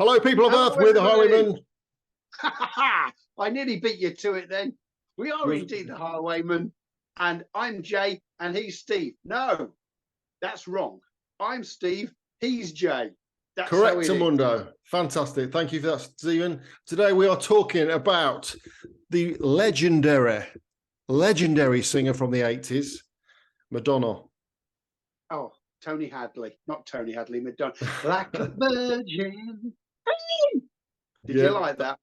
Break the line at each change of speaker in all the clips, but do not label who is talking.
Hello, people of Earth. We're the Highwaymen.
I nearly beat you to it then. We are indeed the Highwaymen. And I'm Jay and he's Steve. No, that's wrong. I'm Steve. He's Jay. That's
correct, Mundo. Fantastic. Thank you for that, Stephen. Today we are talking about the legendary singer from the 80s, Madonna.
Oh, Tony Hadley. Not Tony Hadley, Madonna. Like a virgin. Did you like that?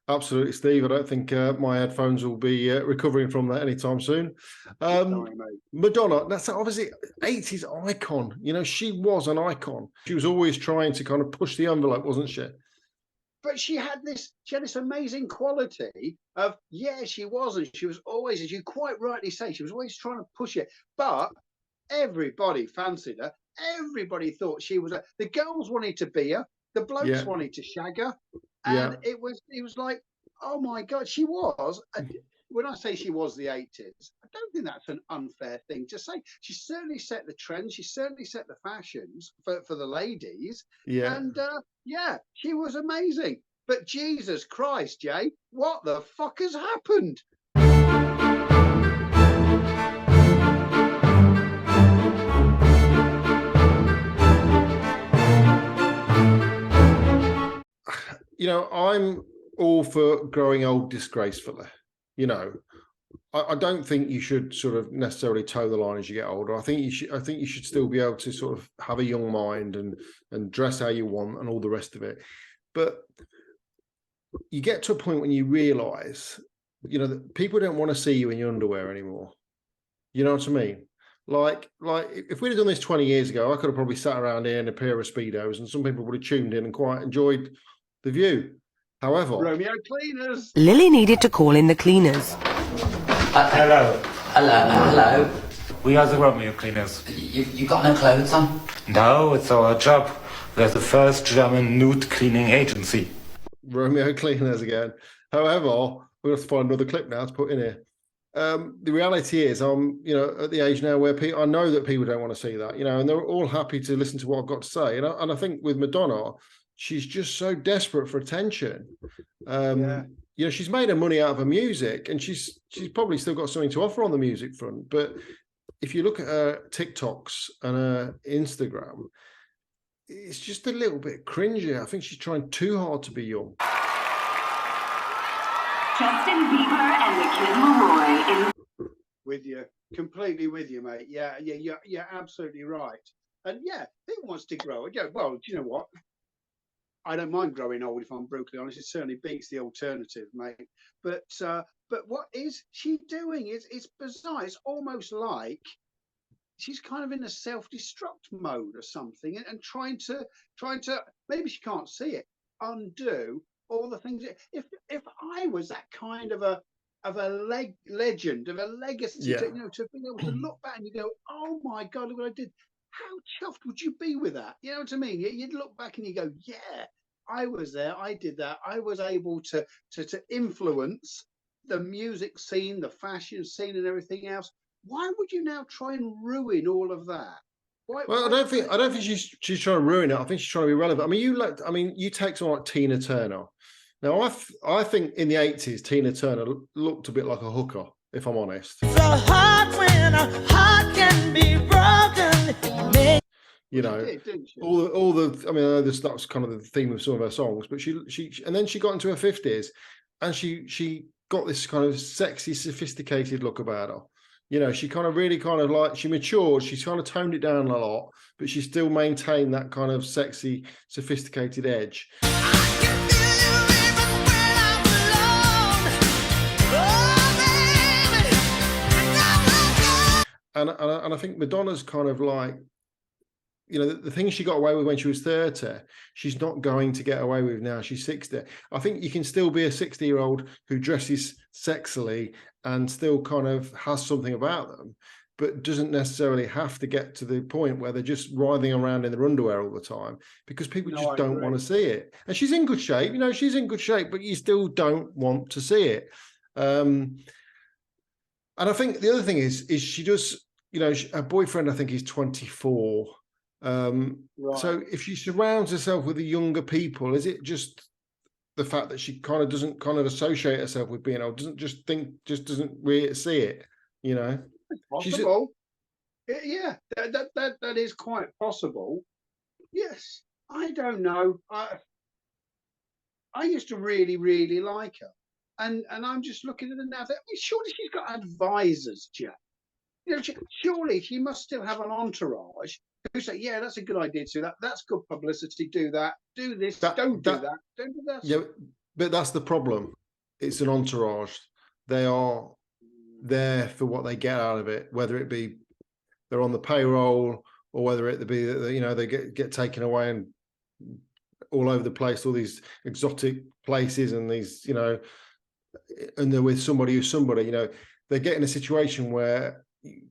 Absolutely, Steve. I don't think my headphones will be recovering from that anytime soon. Madonna, that's obviously 80s icon. You know, she was an icon. She was always trying to kind of push the envelope, wasn't she?
But she had this amazing quality of, she wasn't. She was always, as you quite rightly say, she was always trying to push it. But everybody fancied her. Everybody thought she was the girls wanted to be her. The blokes wanted to shag her. And it was like, oh my God, she was. When I say she was the 80s, I don't think that's an unfair thing to say. She certainly set the trends. She certainly set the fashions for the ladies.
Yeah. And
she was amazing. But Jesus Christ, Jay, what the fuck has happened?
You know, I'm all for growing old disgracefully. You know, I don't think you should sort of necessarily toe the line as you get older. I think you should still be able to sort of have a young mind and dress how you want and all the rest of it. But you get to a point when you realise, you know, that people don't want to see you in your underwear anymore. You know what I mean? Like if we'd have done this 20 years ago, I could have probably sat around here in a pair of Speedos and some people would have tuned in and quite enjoyed the view. However,
Romeo Cleaners.
Lily needed to call in the cleaners.
Hello.
We are the Romeo Cleaners.
You got no clothes on?
No, it's our job. We're the first German nude cleaning agency.
Romeo Cleaners again. However, we'll have to find another clip now to put in here. The reality is, I'm, you know, at the age now where I know that people don't want to see that, you know, and they're all happy to listen to what I've got to say. And I think with Madonna, she's just so desperate for attention. You know, she's made her money out of her music, and she's probably still got something to offer on the music front. But if you look at her TikToks and her Instagram, it's just a little bit cringy. I think she's trying too hard to be young.
Justin Bieber and the Kid Leroy.
With you, completely with you, mate. Yeah, you're absolutely right. And he wants to grow. Yeah, well, do you know what? I don't mind growing old, if I'm brutally honest. It certainly beats the alternative, mate. But what is she doing? It's bizarre. It's almost like she's kind of in a self-destruct mode or something, and trying to maybe she can't see it, undo all the things. If I was that kind of a legend, of a legacy, to be able to look back and you go, oh my God, look what I did. How chuffed would you be with that? You know what I mean? You'd look back and you go, yeah, I was there. I did that. I was able to influence the music scene, the fashion scene, and everything else. Why would you now try and ruin all of that?
I don't think she's trying to ruin it. I think she's trying to be relevant. I mean, you take someone like Tina Turner. Now, I think in the 80s, Tina Turner looked a bit like a hooker, if I'm honest.
So hard when a heart can be broken.
You know, all the. I mean, I know that's kind of the theme of some of her songs, but she and then she got into her 50s, and she got this kind of sexy, sophisticated look about her. You know, she kind of really kind of like, she matured. She's kind of toned it down a lot, but she still maintained that kind of sexy, sophisticated edge. And I think Madonna's kind of like, you know, the things she got away with when she was 30, she's not going to get away with now. She's 60. I think you can still be a 60-year-old who dresses sexily and still kind of has something about them, but doesn't necessarily have to get to the point where they're just writhing around in their underwear all the time, because people just don't want to see it. And she's in good shape, you know, she's in good shape, but you still don't want to see it. And I think the other thing is she does, you know, her boyfriend, I think he's 24.
Right.
So if she surrounds herself with the younger people, is it just the fact that she kind of doesn't kind of associate herself with being old, doesn't really see it, you know?
Possible. Yeah, that is quite possible. Yes, I don't know. I used to really like her, and I'm just looking at her now. I mean, surely she's got advisors, Jack. You know, surely she must still have an entourage who say, "Yeah, that's a good idea to do that. That's good publicity. Do that. Do this. Don't do that. Don't do that."
Yeah, but that's the problem. It's an entourage. They are there for what they get out of it, whether it be they're on the payroll or whether it be that, you know, they get taken away and all over the place, all these exotic places and these, you know, and they're with somebody who's somebody, you know, they get in a situation where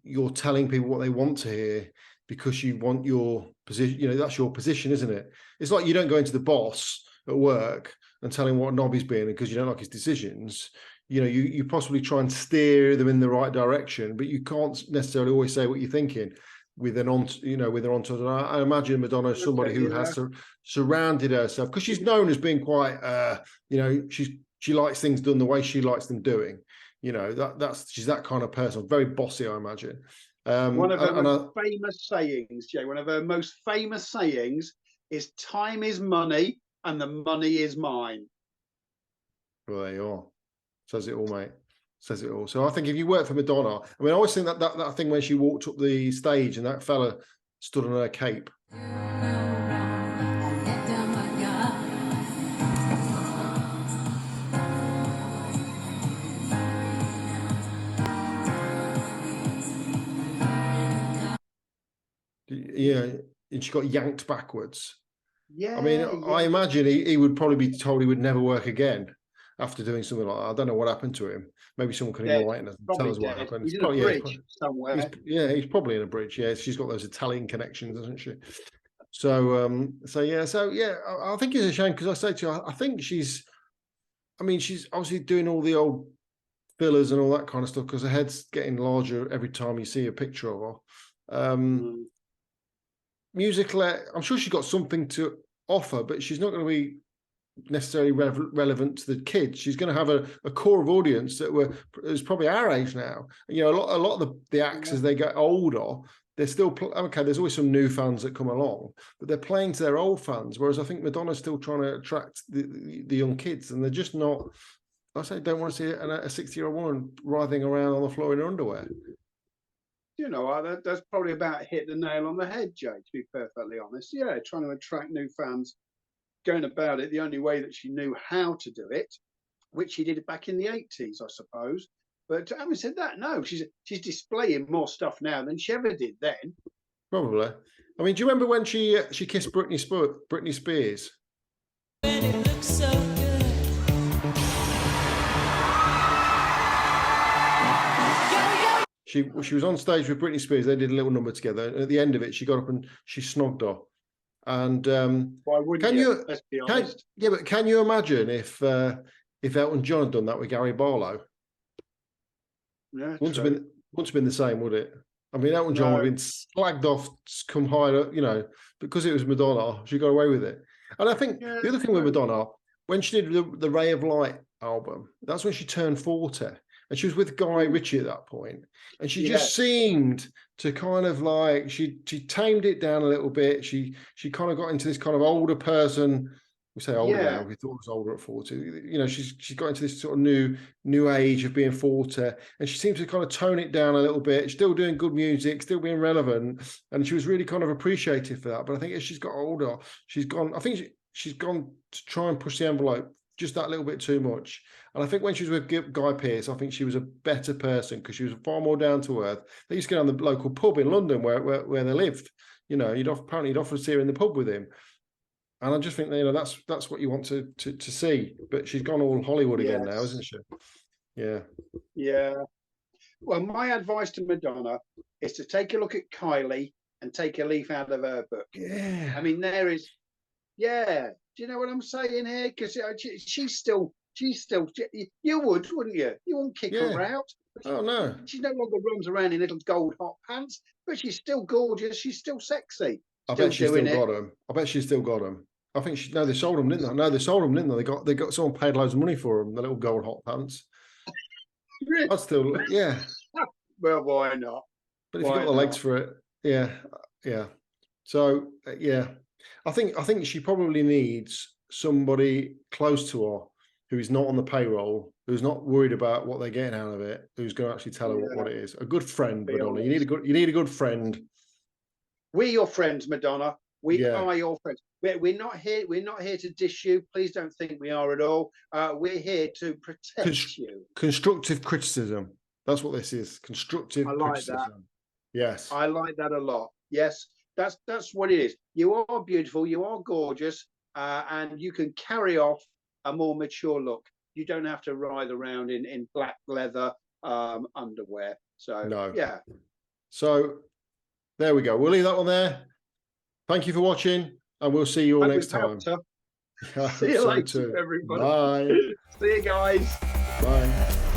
you're telling people what they want to hear because you want your position, you know, that's your position, isn't it? It's like you don't go into the boss at work and tell him what knob he's being because you don't like his decisions. You know, you possibly try and steer them in the right direction, but you can't necessarily always say what you're thinking with an on, you know, with an entourage. I imagine Madonna is somebody who has surrounded herself because she's known as being quite, you know, she likes things done the way she likes them doing. You know, she's that kind of person, very bossy, I imagine.
One of her most famous sayings, Jay, one of her most famous sayings is "Time is money, and the money is mine."
Well, there you are. Says it all, mate. Says it all. So I think if you work for Madonna, I mean, I always think that thing when she walked up the stage and that fella stood on her cape. Yeah, and she got yanked backwards.
Yeah.
I mean, I imagine he would probably be told he would never work again after doing something like that. I don't know what happened to him. Maybe someone can enlighten us and tell us what happened.
He's in a bridge somewhere.
He's probably in a bridge. Yeah, she's got those Italian connections, doesn't she? So, I think it's a shame because I say to you, I think she's obviously doing all the old fillers and all that kind of stuff because her head's getting larger every time you see a picture of her. Musically, I'm sure she's got something to offer, but she's not going to be necessarily relevant to the kids. She's going to have a core of audience that is probably our age now. You know, a lot of the acts as they get older, they're still okay. There's always some new fans that come along, but they're playing to their old fans. Whereas I think Madonna's still trying to attract the young kids, and they're just not. I say, don't want to see a 60-year-old woman writhing around on the floor in her underwear.
You know, that's probably about hit the nail on the head, Jay, to be perfectly honest. Yeah, trying to attract new fans, going about it the only way that she knew how to do it, which she did back in the 80s, I suppose. But having said that, no, she's displaying more stuff now than she ever did then.
Probably. I mean, do you remember when she kissed Britney Spears?
It looks so good.
She was on stage with Britney Spears. They did a little number together. And at the end of it, she got up and she snogged her. And
why wouldn't you? Let's be honest.
But can you imagine if Elton John had done that with Gary Barlow?
Yeah,
wouldn't have been the same, would it? I mean, Elton John would have been slagged off, come higher, you know, because it was Madonna. She got away with it. And I think the other thing with Madonna, when she did the Ray of Light album, that's when she turned 40. And she was with Guy Ritchie at that point. And she just seemed to kind of like, she tamed it down a little bit. She kind of got into this kind of older person. We say older now, we thought it was older at 40. You know, she's got into this sort of new age of being 40. And she seemed to kind of tone it down a little bit, still doing good music, still being relevant. And she was really kind of appreciated for that. But I think as she's got older, she's gone to try and push the envelope just that little bit too much. And I think when she was with Guy Pearce, I think she was a better person because she was far more down to earth. They used to go down the local pub in London where they lived. You know, you'd often see her in the pub with him. And I just think that, you know, that's what you want to see. But she's gone all Hollywood again now, isn't she? Yeah. Yeah.
Well, my advice to Madonna is to take a look at Kylie and take a leaf out of her book.
Yeah.
I mean, there is, do you know what I'm saying here? Because she's still, you wouldn't you? You wouldn't kick her out.
Oh, no.
She no longer runs around in little gold hot pants, but she's still gorgeous. She's still sexy.
I bet she's still
doing it.
got them. I bet she's still got them. I think she. No, they sold them, didn't they? No, they sold them, didn't they? They got someone paid loads of money for them. The little gold hot pants. I'd still, yeah.
Well, why not?
But if you've
Why
got the legs
not?
for it, yeah, yeah. So yeah, I think she probably needs somebody close to her who is not on the payroll, who's not worried about what they're getting out of it, who's going to actually tell her what it is. A good friend,
Be
Madonna. You
honest.
need a good friend.
We're your friends, Madonna. We
Yeah.
are your friends. We're not here. We're not here to dish you. Please don't think we are at all. We're here to protect you.
Constructive criticism. That's what this is. Constructive
I like
criticism. Yes.
I like that a lot. Yes, that's what it is. You are beautiful. You are gorgeous, and you can carry off a more mature look. You don't have to ride around in black leather underwear. So
No.
yeah.
So there we go. We'll leave that one there. Thank you for watching, and we'll see you all
Hope
next
we've
time.
helped her. See you
So
later,
too.
everybody.
Bye.
See you guys.
Bye.